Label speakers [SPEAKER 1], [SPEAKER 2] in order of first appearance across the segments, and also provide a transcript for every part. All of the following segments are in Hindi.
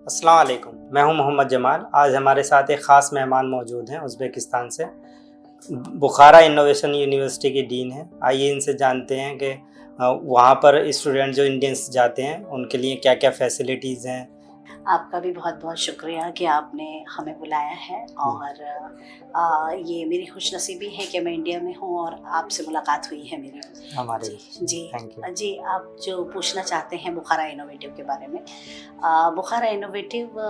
[SPEAKER 1] अस्सलाम वालेकुम, मैं हूं मोहम्मद जमाल। आज हमारे साथ एक ख़ास मेहमान मौजूद हैं उज़्बेकिस्तान से। बुखारा इनोवेशन यूनिवर्सिटी के डीन हैं। आइए इनसे जानते हैं कि वहाँ पर स्टूडेंट जो इंडियंस जाते हैं उनके लिए क्या क्या फैसिलिटीज़ हैं।
[SPEAKER 2] आपका भी बहुत-बहुत शुक्रिया कि आपने हमें बुलाया है और ये मेरी खुशनसीबी है कि मैं इंडिया में हूँ और आपसे मुलाकात हुई है मेरी।
[SPEAKER 1] हमारे
[SPEAKER 2] जी, जी।
[SPEAKER 1] Thank you.
[SPEAKER 2] जी, आप जो पूछना चाहते हैं बुखारा इनोवेटिव के बारे में। बुखारा इनोवेटिव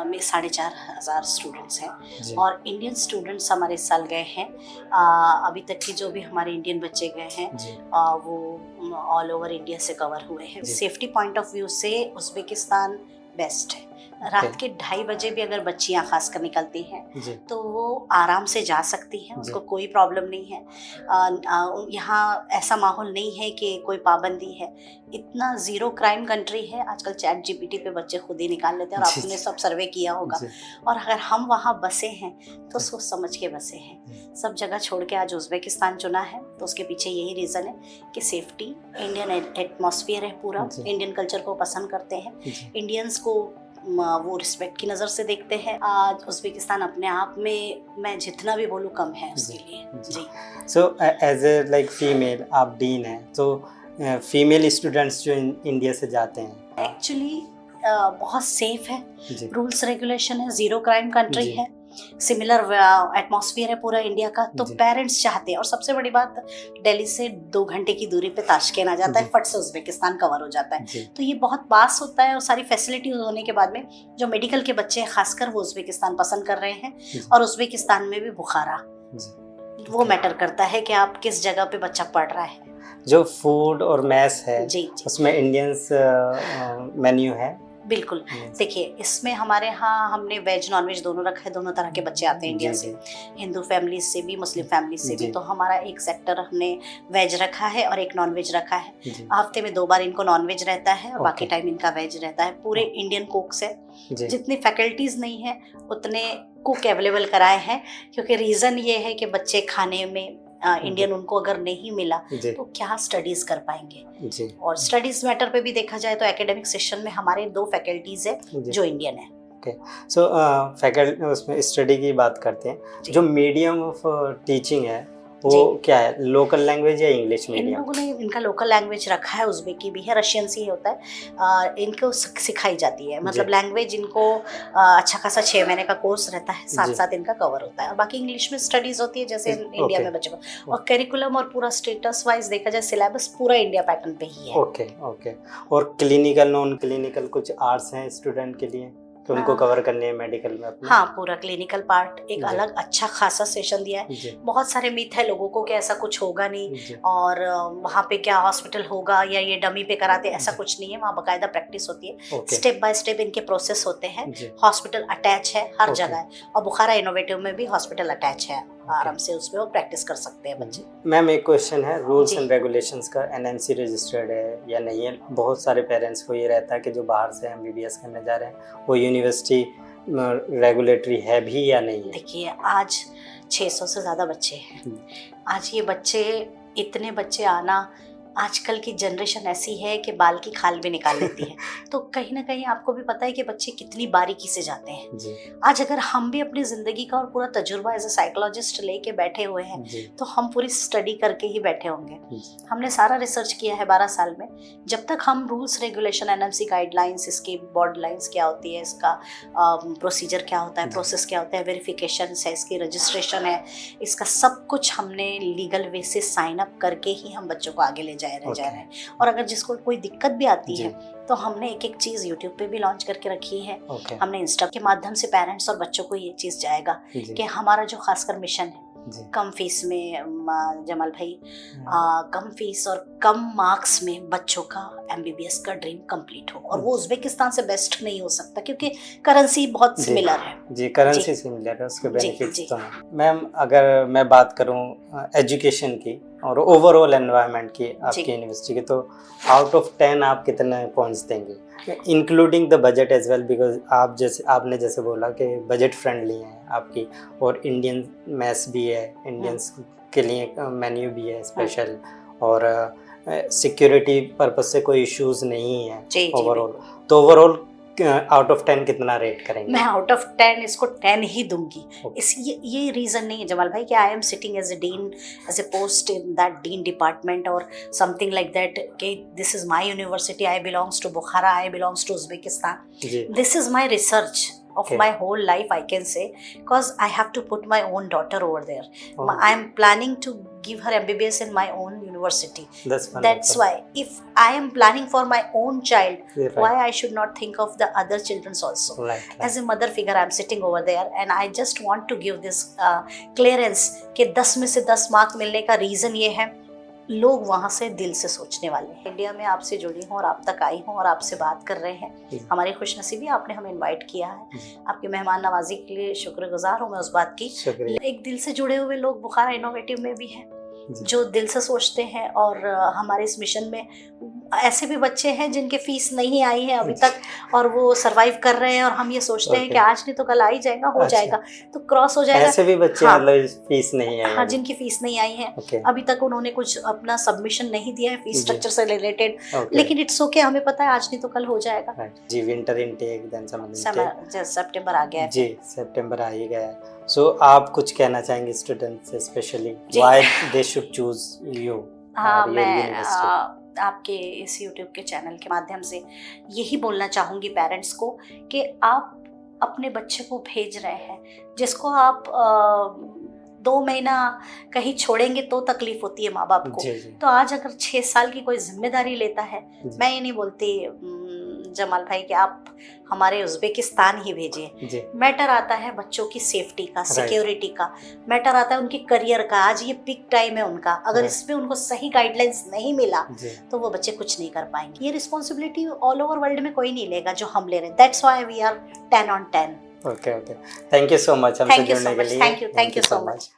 [SPEAKER 2] में 4,500 स्टूडेंट्स हैं
[SPEAKER 1] जी
[SPEAKER 2] और इंडियन स्टूडेंट्स हमारे इस साल गए हैं। अभी तक के जो भी हमारे इंडियन बच्चे गए हैं
[SPEAKER 1] जी
[SPEAKER 2] वो ऑल ओवर इंडिया से कवर हुए हैं।
[SPEAKER 1] जी।
[SPEAKER 2] सेफ्टी पॉइंट ऑफ व्यू से उज़्बेकिस्तान बेस्ट है। रात के 2:30 बजे भी अगर बच्चियां खासकर निकलती हैं
[SPEAKER 1] जी
[SPEAKER 2] तो वो आराम से जा सकती हैं,
[SPEAKER 1] जी
[SPEAKER 2] उनको कोई प्रॉब्लम नहीं है। यहाँ ऐसा माहौल नहीं है कि कोई पाबंदी है। इतना ज़ीरो क्राइम कंट्री है। आजकल चैट जीपीटी पे बच्चे खुद ही निकाल लेते हैं और
[SPEAKER 1] जी
[SPEAKER 2] आपने सब सर्वे किया होगा।
[SPEAKER 1] जी
[SPEAKER 2] और अगर हम वहाँ बसे हैं तो
[SPEAKER 1] जी।
[SPEAKER 2] सोच समझ के बसे हैं। सब जगह छोड़ के आज उज़्बेकिस्तान चुना है तो उसके पीछे यही रीज़न है कि सेफ्टी, इंडियन एटमॉस्फेयर है पूरा,
[SPEAKER 1] जी
[SPEAKER 2] इंडियन कल्चर को पसंद करते हैं,
[SPEAKER 1] जी।
[SPEAKER 2] इंडियंस को वो रिस्पेक्ट की नज़र से देखते हैं। आज उज़्बेकिस्तान अपने आप में मैं जितना भी बोलूँ कम है उसके लिए। जी।
[SPEAKER 1] So as a like female आप डीन हैं, तो फीमेल स्टूडेंट्स जो इंडिया से जाते हैं।
[SPEAKER 2] एक्चुअली बहुत सेफ है,
[SPEAKER 1] जी
[SPEAKER 2] रूल्स रेगुलेशन है, ज़ीरो क्राइम कंट्री
[SPEAKER 1] जी
[SPEAKER 2] है, सिमिलर एटमॉस्फेयर है पूरा इंडिया का। तो
[SPEAKER 1] जी
[SPEAKER 2] पेरेंट्स चाहते हैं और सबसे बड़ी बात, दिल्ली से 2 घंटे की दूरी पे ताशकेंत आ जाता है,
[SPEAKER 1] जी
[SPEAKER 2] फट से उज़्बेकिस्तान कवर हो जाता है।
[SPEAKER 1] जी
[SPEAKER 2] तो ये बहुत पास होता है और सारी फैसिलिटीज होने के बाद में जो मेडिकल के बच्चे हैं खासकर वो उज़्बेकिस्तान पसंद कर रहे हैं।
[SPEAKER 1] जी
[SPEAKER 2] और उज़्बेकिस्तान में भी बुखारा
[SPEAKER 1] जी।
[SPEAKER 2] वो मैटर करता है कि आप किस जगह पे बच्चा पढ़ रहा है।
[SPEAKER 1] जो फूड और मैस है
[SPEAKER 2] जी जी
[SPEAKER 1] उसमें इंडियंस मेन्यू है।
[SPEAKER 2] बिल्कुल। देखिए, इसमें हमारे यहाँ हमने वेज नॉन वेज दोनों रखा है, दोनों तरह के बच्चे आते हैं इंडिया
[SPEAKER 1] जी
[SPEAKER 2] से,
[SPEAKER 1] जी
[SPEAKER 2] हिंदू फैमिलीज से भी, मुस्लिम फैमिलीज से भी।
[SPEAKER 1] जी
[SPEAKER 2] तो हमारा एक सेक्टर हमने वेज रखा है और एक नॉन वेज रखा है।
[SPEAKER 1] जी
[SPEAKER 2] हफ्ते में 2 बार इनको नॉन वेज रहता है और बाकी
[SPEAKER 1] ओके
[SPEAKER 2] टाइम इनका वेज रहता है। पूरे इंडियन कुक्स है,
[SPEAKER 1] जी
[SPEAKER 2] जितनी फैकल्टीज नहीं है उतने कुक अवेलेबल कराए हैं, क्योंकि रीज़न ये है कि बच्चे खाने में इंडियन उनको अगर नहीं मिला
[SPEAKER 1] जी
[SPEAKER 2] तो क्या स्टडीज़ कर पाएंगे।
[SPEAKER 1] जी
[SPEAKER 2] और स्टडीज़ मैटर पे भी देखा जाए तो एकेडमिक सेशन में हमारे 2 फैकल्टीज़ है
[SPEAKER 1] जी।
[SPEAKER 2] जो इंडियन है।
[SPEAKER 1] ओके। सो फैकल्टी उसमें स्टडी की बात करते हैं,
[SPEAKER 2] जी।
[SPEAKER 1] जो मीडियम ऑफ टीचिंग है वो
[SPEAKER 2] जी।
[SPEAKER 1] क्या है, लोकल लैंग्वेज या इंग्लिश
[SPEAKER 2] इन
[SPEAKER 1] मीडियम?
[SPEAKER 2] लोगों ने इनका लोकल लैंग्वेज रखा है, उज़्बेकी भी है, रशियन से ही होता है। इनको सिखाई जाती है, मतलब
[SPEAKER 1] जी
[SPEAKER 2] लैंग्वेज इनको अच्छा खासा 6 महीने का कोर्स रहता है, साथ
[SPEAKER 1] जी
[SPEAKER 2] साथ इनका कवर होता है और बाकी इंग्लिश में स्टडीज़ होती है जैसे इंडिया
[SPEAKER 1] ओके
[SPEAKER 2] में बच्चों को। और करिकुलम और पूरा स्टेटस वाइज देखा जाए सिलेबस पूरा इंडिया पैटर्न पे ही है।
[SPEAKER 1] Okay okay. और क्लिनिकल नॉन क्लिनिकल कुछ आर्ट्स हैं स्टूडेंट के लिए कि उनको कवर करने हैं मेडिकल में अपने?
[SPEAKER 2] हाँ, पूरा क्लिनिकल पार्ट एक
[SPEAKER 1] जी
[SPEAKER 2] अलग अच्छा खासा सेशन दिया है।
[SPEAKER 1] जी
[SPEAKER 2] बहुत सारे मिथ है लोगों को कि ऐसा कुछ होगा नहीं
[SPEAKER 1] जी
[SPEAKER 2] और वहाँ पे क्या हॉस्पिटल होगा या ये डमी पे कराते, ऐसा
[SPEAKER 1] जी
[SPEAKER 2] कुछ नहीं है। वहाँ बाकायदा प्रैक्टिस होती है,
[SPEAKER 1] ओके
[SPEAKER 2] स्टेप बाय स्टेप इनके प्रोसेस होते हैं।
[SPEAKER 1] जी
[SPEAKER 2] हॉस्पिटल अटैच है हर
[SPEAKER 1] ओके
[SPEAKER 2] जगह है और बुखारा इनोवेटिव में भी हॉस्पिटल अटैच है, आराम से उसमें वो प्रैक्टिस कर सकते हैं बच्चे।
[SPEAKER 1] मैम एक क्वेश्चन है, रूल्स
[SPEAKER 2] जी।
[SPEAKER 1] एंड रेगुलेशंस का एनएमसी रजिस्टर्ड है या नहीं है? बहुत सारे पेरेंट्स को ये रहता है कि जो बाहर से एमबीबीएस करने जा रहे हैं वो यूनिवर्सिटी रेगुलेटरी है भी या नहीं है?
[SPEAKER 2] देखिए, आज 600 से ज़्यादा बच्चे हैं। आज ये बच्चे, इतने बच्चे आना, आजकल की जनरेशन ऐसी है कि बाल की खाल भी निकाल लेती है। तो कहीं ना कहीं आपको भी पता है कि बच्चे कितनी बारीकी से जाते हैं।
[SPEAKER 1] जी
[SPEAKER 2] आज अगर हम भी अपनी ज़िंदगी का और पूरा तजुर्बा एज ए साइकोलॉजिस्ट लेके बैठे हुए हैं
[SPEAKER 1] जी
[SPEAKER 2] तो हम पूरी स्टडी करके ही बैठे होंगे।
[SPEAKER 1] जी
[SPEAKER 2] हमने सारा रिसर्च किया है 12 साल में। जब तक हम रूल्स रेगुलेशन, एनएमसी गाइडलाइंस, इसकी बोर्ड लाइंस क्या होती है, इसका प्रोसीजर क्या होता है, प्रोसेस क्या होता है, वेरिफिकेशन है, इसकी रजिस्ट्रेशन है, इसका सब कुछ हमने लीगल वे से साइन अप करके ही हम बच्चों को आगे ले जा रहे हैं। और अगर जिसको कोई दिक्कत भी आती है तो हमने एक एक चीज़ यूट्यूब पे भी लॉन्च करके रखी है। हमने इंस्टा के माध्यम से पेरेंट्स और बच्चों को ये चीज़ जाएगा कि हमारा जो खासकर मिशन है, कम फीस में जमाल भाई, कम फीस और कम मार्क्स में बच्चों का एमबीबीएस का ड्रीम कंप्लीट हो। और वो उज़्बेकिस्तान से बेस्ट नहीं हो सकता क्योंकि करेंसी बहुत सिमिलर है।
[SPEAKER 1] जी, करेंसी सिमिलर है, उसके बेनिफिट्स तो हैं। मैम अगर मैं बात करूं एजुकेशन की और ओवरऑल एनवायरनमेंट की आपकी यूनिवर्सिटी की, तो आउट ऑफ 10 आप कितने पॉइंट्स देंगे, including the budget as well? Because आपने जैसे बोला कि बजट फ्रेंडली है आपकी, और इंडियन मैथ्स भी है, इंडियंस के लिए मेन्यू भी है स्पेशल, और सिक्योरिटी पर्पस से कोई इश्यूज नहीं है ओवरऑल। तो ओवरऑल आउट ऑफ 10 कितना रेट करेंगे?
[SPEAKER 2] मैं आउट ऑफ 10 इसको 10 ही दूंगी।
[SPEAKER 1] Okay.
[SPEAKER 2] इस ये रीज़न नहीं है जमाल भाई कि I am sitting as a dean, as a post in that dean department or something like that कि this is my university, I belongs to Bukhara, I belongs to Uzbekistan.
[SPEAKER 1] जी
[SPEAKER 2] This is my research of
[SPEAKER 1] Okay.
[SPEAKER 2] my whole life, I can say, because I have to put my own daughter over there.
[SPEAKER 1] Oh.
[SPEAKER 2] I am planning to give her MBBS in my own university.
[SPEAKER 1] that's wonderful.
[SPEAKER 2] That's why if I am planning for my own child,
[SPEAKER 1] Right.
[SPEAKER 2] why I should not think of the other children's also?
[SPEAKER 1] Right.
[SPEAKER 2] As a mother figure, I am sitting over there and I just want to give this clearance कि 10 में से 10 मार्क मिलने का रीज़न ये है लोग वहाँ से दिल से सोचने वाले हैं। इंडिया में आपसे जुड़ी हूँ और आप तक आई हूँ और आपसे बात कर रहे हैं। हमारी खुशनसीबी आपने हमें इनवाइट किया है। आपकी मेहमान नवाजी के लिए शुक्रगुजार हूँ मैं उस बात की।
[SPEAKER 1] शुक्रिया।
[SPEAKER 2] एक दिल से जुड़े हुए लोग बुखारा इनोवेटिव में भी हैं
[SPEAKER 1] जी।
[SPEAKER 2] जो दिल से सोचते हैं और हमारे इस मिशन में ऐसे भी बच्चे हैं जिनके फीस नहीं आई है अभी तक और वो सरवाइव कर रहे हैं और हम ये सोचते हैं कि आज नहीं तो कल आ ही जाएगा, हो जाएगा, तो क्रॉस हो जाएगा।
[SPEAKER 1] ऐसे भी बच्चे
[SPEAKER 2] हाँ,
[SPEAKER 1] मतलब फीस नहीं है।
[SPEAKER 2] हाँ, जिनकी फीस नहीं आई है
[SPEAKER 1] Okay.
[SPEAKER 2] अभी तक उन्होंने कुछ अपना सबमिशन नहीं दिया है फीस
[SPEAKER 1] जी।
[SPEAKER 2] स्ट्रक्चर से रिलेटेड,
[SPEAKER 1] Okay.
[SPEAKER 2] लेकिन इट्स ओके, हमें पता है आज नहीं तो कल हो जाएगा।
[SPEAKER 1] Right. जी विंटर इनटेक देन समर
[SPEAKER 2] सितंबर आ गया है।
[SPEAKER 1] जी सितंबर आ ही गया है। सो आप कुछ कहना चाहेंगे स्टूडेंट्स स्पेशली
[SPEAKER 2] जी।
[SPEAKER 1] Why they should choose you?
[SPEAKER 2] हाँ, मैं आपके इस YouTube के चैनल के माध्यम से यही बोलना चाहूँगी पेरेंट्स को कि आप अपने बच्चे को भेज रहे हैं जिसको आप 2 महीना कहीं छोड़ेंगे तो तकलीफ होती है माँ बाप को।
[SPEAKER 1] जी, जी।
[SPEAKER 2] तो आज अगर 6 साल की कोई जिम्मेदारी लेता है, मैं ये नहीं बोलती जमाल भाई कि आप हमारे उज्बेकिस्तान ही भेजिए। मैटर आता है बच्चों की सेफ्टी का, सिक्योरिटी का, मैटर आता है उनके करियर का। आज ये पिक टाइम है उनका, अगर इसमें उनको सही गाइडलाइंस नहीं मिला तो वो बच्चे कुछ नहीं कर पाएंगे। ये रिस्पॉन्सिबिलिटी ऑल ओवर वर्ल्ड में कोई नहीं लेगा जो हम ले रहे हैं। That's why we are 10 on 10।
[SPEAKER 1] Okay thank you so much हमसे जुड़ने के लिए।
[SPEAKER 2] Thank you so much.